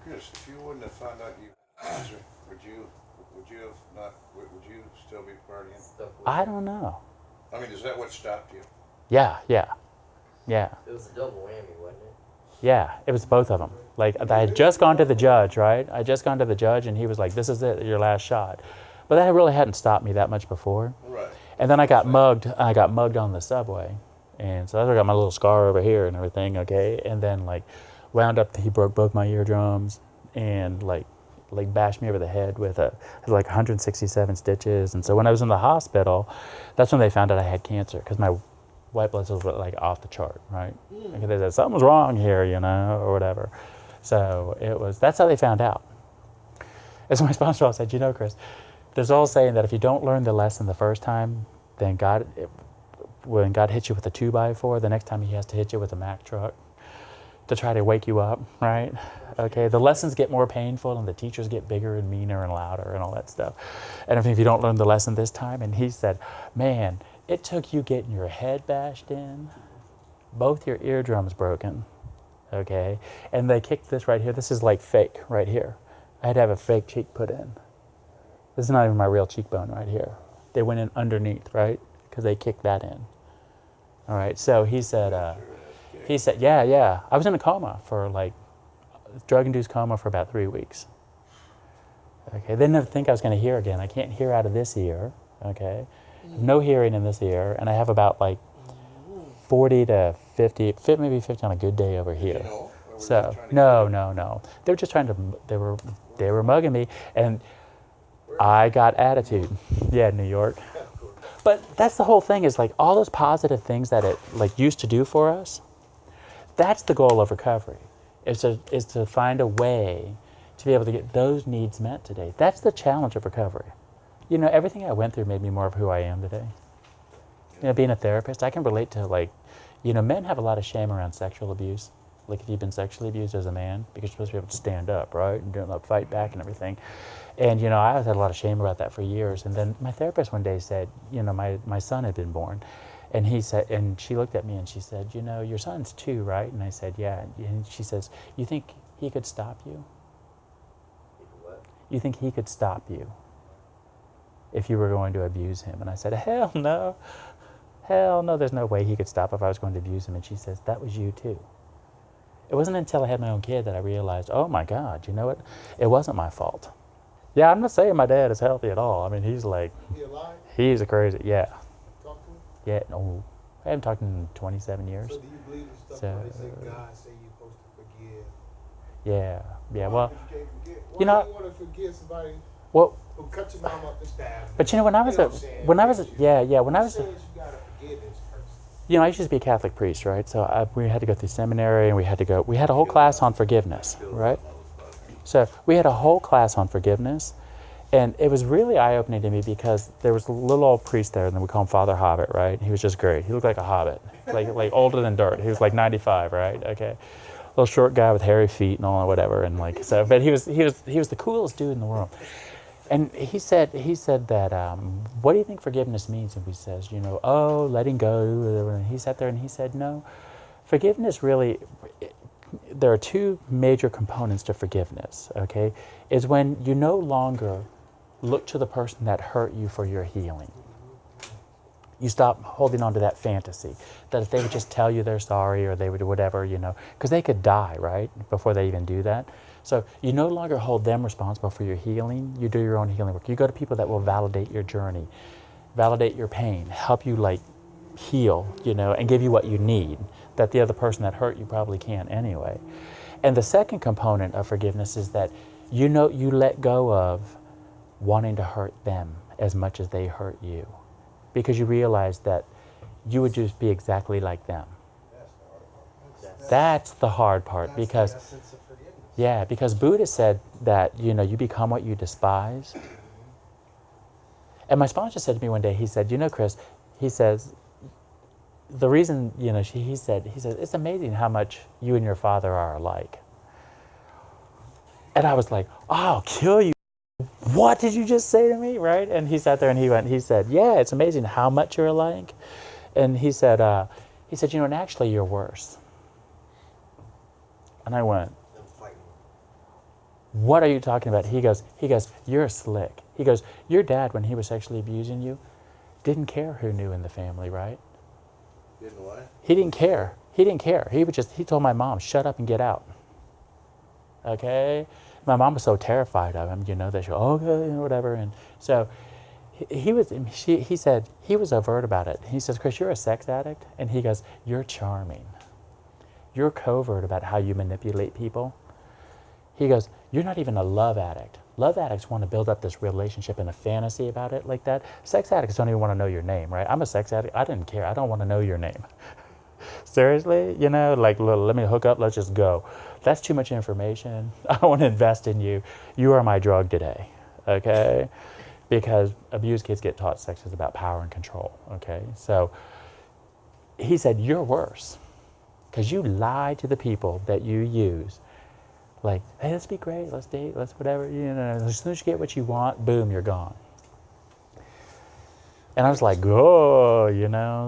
Chris, if you wouldn't have found out you cancer, would you have not? Would you still be partying? I don't know. I mean, is that what stopped you? Yeah, yeah, yeah. It was a double whammy, wasn't it? Yeah, it was both of them. Like, I had just gone to the judge, right? I had just gone to the judge, and he was like, "This is it, your last shot." But that really hadn't stopped me that much before. Right. And then I got mugged. I got mugged on the subway, and so I got my little scar over here and everything. Okay, and then like wound up, he broke both my eardrums and like bashed me over the head with like 167 stitches. And so when I was in the hospital, that's when they found out I had cancer because my white blood cells were like off the chart, right? Like they said something's wrong here, you know, or whatever. So that's how they found out. And so my sponsor all said, you know, Chris, there's all saying that if you don't learn the lesson the first time, then when God hits you with a 2x4, the next time he has to hit you with a Mack truck to try to wake you up, right? Okay, the lessons get more painful and the teachers get bigger and meaner and louder and all that stuff. And if you don't learn the lesson this time, and he said, man, it took you getting your head bashed in, both your eardrums broken, okay? And they kicked this right here. This is like fake right here. I had to have a fake cheek put in. This is not even my real cheekbone right here. They went in underneath, right? Because they kicked that in. All right, so he said, yeah. I was in a coma for like, drug-induced coma for about 3 weeks. Okay, they didn't think I was going to hear again. I can't hear out of this ear, okay? No hearing in this ear, and I have about like 40 to 50, maybe 50 on a good day over here. So, no. They were just they were mugging me, and I got attitude. Yeah, New York. But that's the whole thing, is like all those positive things that it like used to do for us, that's the goal of recovery, is to find a way to be able to get those needs met today. That's the challenge of recovery. You know, everything I went through made me more of who I am today. You know, being a therapist, I can relate to like, you know, men have a lot of shame around sexual abuse. Like if you've been sexually abused as a man, because you're supposed to be able to stand up, right? And don't fight back and everything. And, you know, I always had a lot of shame about that for years. And then my therapist one day said, you know, my son had been born. And he said, and she looked at me and she said, you know, your son's 2, right? And I said, yeah. And she says, you think he could stop you? What? You think he could stop you if you were going to abuse him? And I said, hell no. Hell no, there's no way he could stop if I was going to abuse him. And she says, that was you too. It wasn't until I had my own kid that I realized, oh my God, you know what? It wasn't my fault. Yeah, I'm not saying my dad is healthy at all. I mean, he's like, He alive? he's a crazy, yeah. Talk to him? Yeah, no, I haven't talked to him in 27 years. So do you believe in stuff So, where they say God say you're supposed to forgive? Yeah, Why? well, 'Cause you can't forget. Why you know- do you want to forgive somebody well, who cut your mom up and stabbed? but you know, when I was You know what I'm saying? when I was, You when I was, says you gotta forgive this person. you know, I used to be a Catholic priest, right? So we had to go through seminary, and we had a whole class on forgiveness, right? So we had a whole class on forgiveness, and it was really eye-opening to me because there was a little old priest there, and then we call him Father Hobbit, right? He was just great. He looked like a hobbit, like older than dirt. He was like 95, right? Okay, little short guy with hairy feet and all and whatever, and like so. But he was the coolest dude in the world. And he said that, what do you think forgiveness means? And we says, you know, oh, letting go. And he sat there and he said, no, forgiveness really, there are 2 major components to forgiveness, okay? Is when you no longer look to the person that hurt you for your healing. You stop holding on to that fantasy that if they would just tell you they're sorry or they would do whatever, you know, because they could die, right, before they even do that. So you no longer hold them responsible for your healing. You do your own healing work. You go to people that will validate your journey, validate your pain, help you like heal, you know, and give you what you need that the other person that hurt you probably can't anyway. And the second component of forgiveness is that you know you let go of wanting to hurt them as much as they hurt you, because you realize that you would just be exactly like them. That's the hard part, because That's the essence of forgiveness. yeah, because Buddha said that, you know, you become what you despise. And my sponsor said to me one day, he said, you know, Chris, he says, the reason, you know, he said, it's amazing how much you and your father are alike. And I was like, I'll kill you. What did you just say to me, right? And he sat there and he said, yeah, it's amazing how much you're alike. And he said, you know, and actually you're worse. And I went, what are you talking about? He goes, you're slick. He goes, your dad, when he was sexually abusing you, didn't care who knew in the family, right? Didn't what? He didn't care. He didn't care. He told my mom, shut up and get out. Okay? My mom was so terrified of him, that she, okay, whatever. And so he said, he was overt about it. He says, Chris, you're a sex addict? And he goes, you're charming. You're covert about how you manipulate people. He goes, you're not even a love addict. Love addicts want to build up this relationship and a fantasy about it like that. Sex addicts don't even want to know your name, right? I'm a sex addict. I didn't care. I don't want to know your name. Seriously? Like, let me hook up. Let's just go. That's too much information. I don't want to invest in you. You are my drug today, okay? Because abused kids get taught sex is about power and control, okay? So he said, you're worse because you lie to the people that you use. Like, hey, let's be great, let's date, let's whatever, as soon as you get what you want, boom, you're gone. And I was like, oh,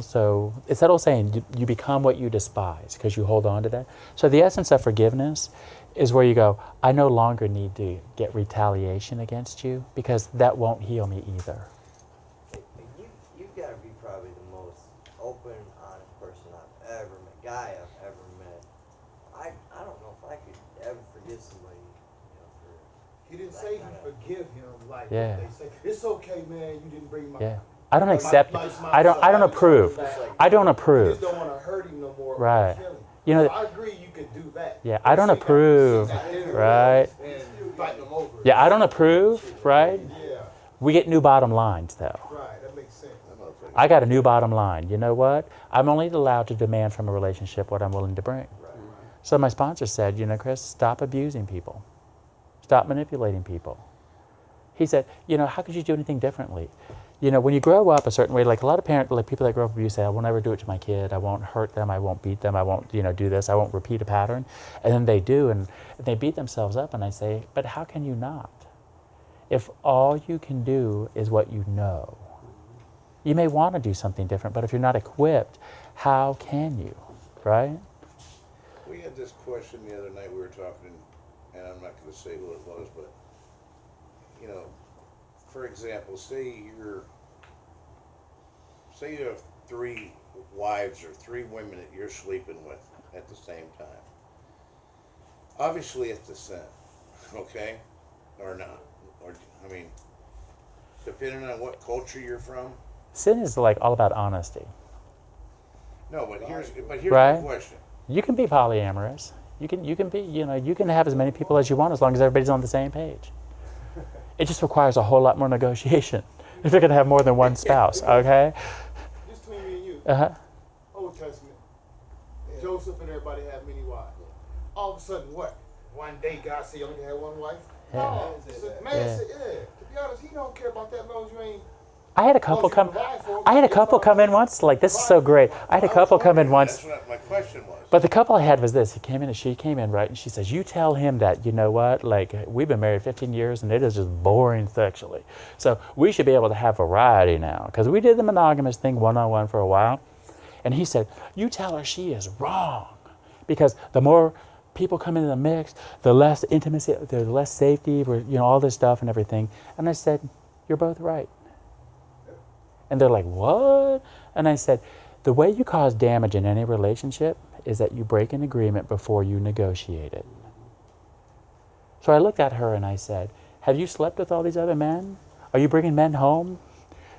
so it's that old saying, you become what you despise because you hold on to that. So the essence of forgiveness is where you go, I no longer need to get retaliation against you because that won't heal me either. You've got to be probably the most open, honest person I've ever met, guy I've ever met. I don't know if I could ever forgive somebody, for He didn't that say kind you of- forgive him like Yeah. they say. It's okay, man. You didn't bring my. Yeah. I don't my- accept, my- I don't approve. I don't You approve. just don't want to hurt him no more. Right. Kill him. You know, So I agree. You could do that. Yeah, I don't approve, right? And fight them over. Yeah, I don't approve, right? Yeah. We get new bottom lines though. Right. That makes sense. I got a new bottom line. You know what? I'm only allowed to demand from a relationship what I'm willing to bring. So my sponsor said, Chris, stop abusing people. Stop manipulating people. He said, how could you do anything differently? When you grow up a certain way, like a lot of parents, like people that grow up abuse say, I will never do it to my kid. I won't hurt them. I won't beat them. I won't, do this. I won't repeat a pattern. And then they do, and they beat themselves up. And I say, but how can you not? If all you can do is what you know. You may want to do something different, but if you're not equipped, how can you, right? We had this question the other night, we were talking, and I'm not gonna say who it was, but, for example, say you have 3 wives or 3 women that you're sleeping with at the same time. Obviously it's a sin, okay? Or not. Or, depending on what culture you're from. Sin is like all about honesty. No, but here's Right. the question. You can be polyamorous. You can be, you can have as many people as you want as long as everybody's on the same page. It just requires a whole lot more negotiation if you're going to have more than one spouse, okay? Just between me and you. Uh-huh. Old Testament. Joseph and everybody had many wives. All of a sudden, what? One day God said you only had one wife? Yeah. No. Man Yeah. said, to be honest, he don't care about that as long as you ain't. I had a couple come in once, like this is so great. I had a couple come in once. That's what my question was. But the couple I had was this. She came in, right, and she says, you tell him that, you know what, like, we've been married 15 years, and it is just boring sexually. So we should be able to have variety now. Because we did the monogamous thing one-on-one for a while. And he said, you tell her she is wrong. Because the more people come into the mix, the less intimacy, the less safety, all this stuff and everything. And I said, you're both right. And they're like, what? And I said, the way you cause damage in any relationship is that you break an agreement before you negotiate it. So I looked at her and I said, have you slept with all these other men? Are you bringing men home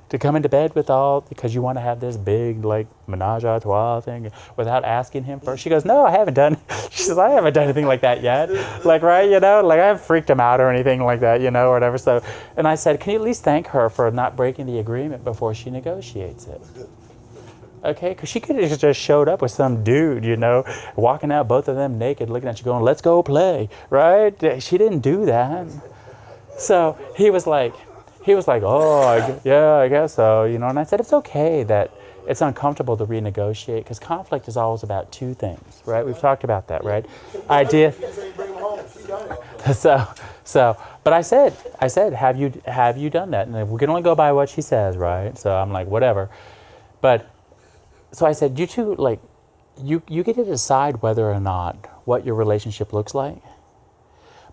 to come into bed with because you want to have this big, like, menage a trois thing without asking him first? She goes, no, I haven't done, she says, I haven't done anything like that yet. Like, right, like I haven't freaked him out or anything like that, or whatever. So, and I said, can you at least thank her for not breaking the agreement before she negotiates it? Okay, because she could have just showed up with some dude, walking out, both of them naked, looking at you going, let's go play, right? She didn't do that. So he was like, oh, I guess so, and I said, it's okay that it's uncomfortable to renegotiate because conflict is always about 2 things, right? We've talked about that, right? But I said, have you done that? And we can only go by what she says, right? So I'm like, whatever. But, so I said, you two, you get to decide whether or not what your relationship looks like.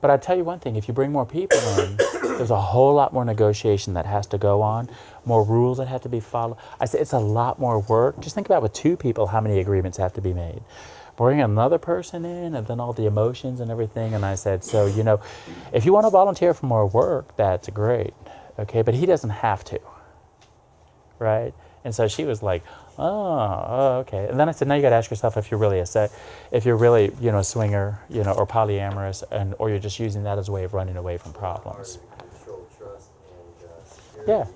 But I tell you one thing, if you bring more people in, there's a whole lot more negotiation that has to go on, more rules that have to be followed. I say it's a lot more work. Just think about with 2 people, how many agreements have to be made. Bring another person in and then all the emotions and everything. And I said, so, you know, if you want to volunteer for more work, that's great. Okay, but he doesn't have to. Right? And so she was like, oh, okay. And then I said, now you got to ask yourself if you're really if you're really, you know, a swinger, you know, or polyamorous, or you're just using that as a way of running away from problems. Control, trust, and security.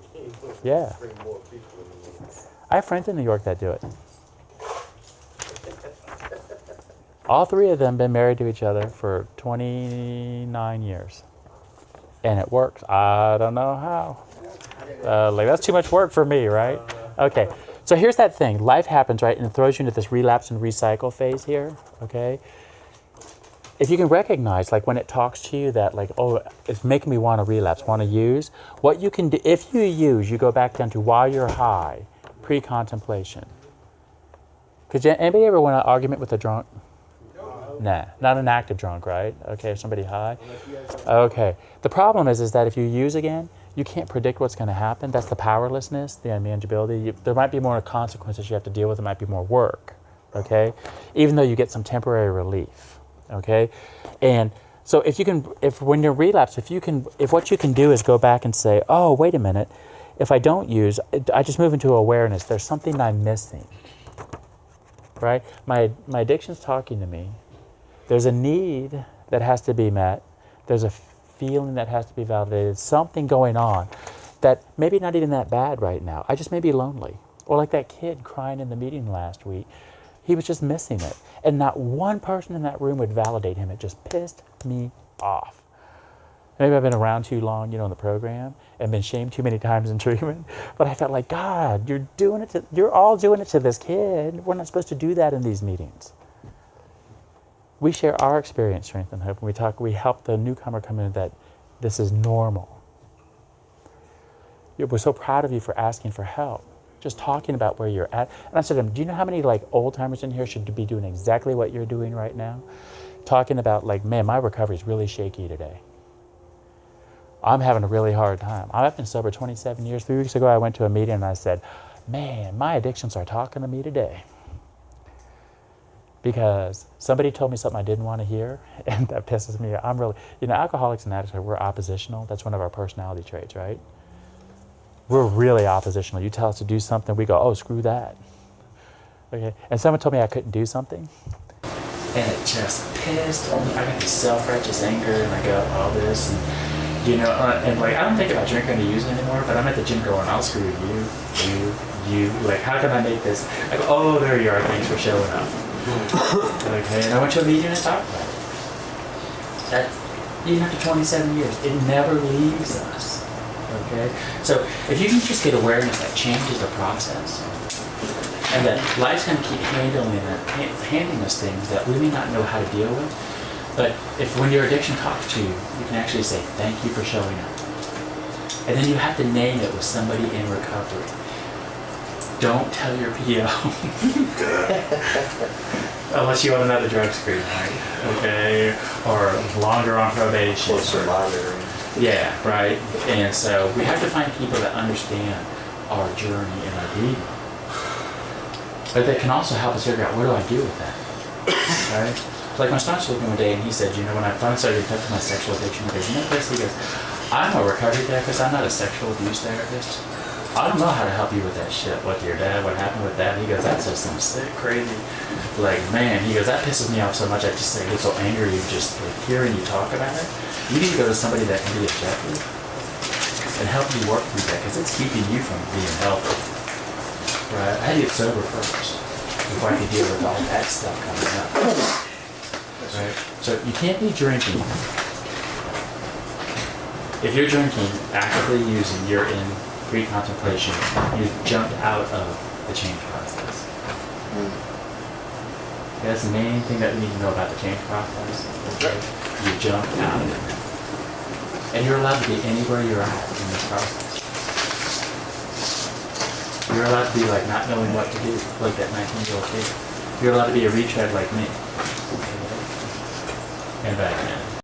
Yeah. Bring more people in the mix. I have friends in New York that do it. All 3 of them been married to each other for 29 years. And it works. I don't know how. Like, that's too much work for me, right? Okay. So here's that thing. Life happens, right? And it throws you into this relapse and recycle phase here, okay? If you can recognize, like, when it talks to you that, like, oh, it's making me want to relapse, want to use, what you can do, if you use, you go back down to while you're high, pre-contemplation. Could anybody ever win an argument with a drunk? Nah, not an active drunk, right? Okay, somebody high. Okay. The problem is that if you use again, you can't predict what's going to happen. That's the powerlessness, the unmanageability. There might be more consequences you have to deal with. There might be more work, okay? Even though you get some temporary relief, okay? And so when you're relapsed, if what you can do is go back and say, oh, wait a minute, if I don't use, I just move into awareness. There's something I'm missing, right? My addiction's talking to me. There's a need that has to be met. There's a feeling that has to be validated. Something going on that maybe not even that bad right now. I just may be lonely. Or like that kid crying in the meeting last week. He was just missing it. And not one person in that room would validate him. It just pissed me off. Maybe I've been around too long, you know, in the program and been shamed too many times in treatment. But I felt like, God, you're all doing it to this kid. We're not supposed to do that in these meetings. We share our experience, strength, and hope. We help the newcomer come in that this is normal. We're so proud of you for asking for help. Just talking about where you're at. And I said to him, do you know how many like old timers in here should be doing exactly what you're doing right now? Talking about like, man, my recovery is really shaky today. I'm having a really hard time. I've been sober 27 years. 3 weeks ago, I went to a meeting and I said, man, my addictions are talking to me today. Because somebody told me something I didn't want to hear, and that pisses me off. I'm really, alcoholics and addicts, we're oppositional. That's one of our personality traits, right? We're really oppositional. You tell us to do something, we go, oh, screw that. Okay. And someone told me I couldn't do something, and it just pissed me. I got this self-righteous anger, and I got all this, and like I don't think about drinking or using anymore, but I'm at the gym going, I'll screw you. Like, how can I make this? I go, oh, there you are. Thanks for showing up. Okay, and I went to a meeting and talked about it. That, even after 27 years, it never leaves us. Okay, so if you can just get awareness that change is a process, and that life's going to keep handing us things that we may not know how to deal with, but if when your addiction talks to you, you can actually say, thank you for showing up. And then you have to name it with somebody in recovery. Don't tell your PO. Unless you want another drug screen, right? Okay, or longer on probation. Closer monitoring. Yeah, right. And so we have to find people that understand our journey and our grief, but that can also help us figure out, what do I do with that? Right? Like my son was looking one day and he said, when I finally started to touch my sexual addiction, he goes, Chris, he goes, I'm a recovery therapist, I'm not a sexual abuse therapist. I don't know how to help you with that shit. What your dad, what happened with that? He goes, that's just some sick, crazy, like, man, he goes, that pisses me off so much, I just get so angry just like hearing you talk about it. You need to go to somebody that can be objective and help you work through that, because it's keeping you from being healthy. Right? I had to get sober first before I could deal with all that stuff coming up. Right? So you can't be drinking. If you're drinking, actively using, you're in pre-contemplation, you jumped out of the change process. That's the main thing that we need to know about the change process. Okay? You jumped out of it. And you're allowed to be anywhere you're at in this process. You're allowed to be like not knowing what to do, like that 19-year-old kid. You're allowed to be a retread like me. And back then.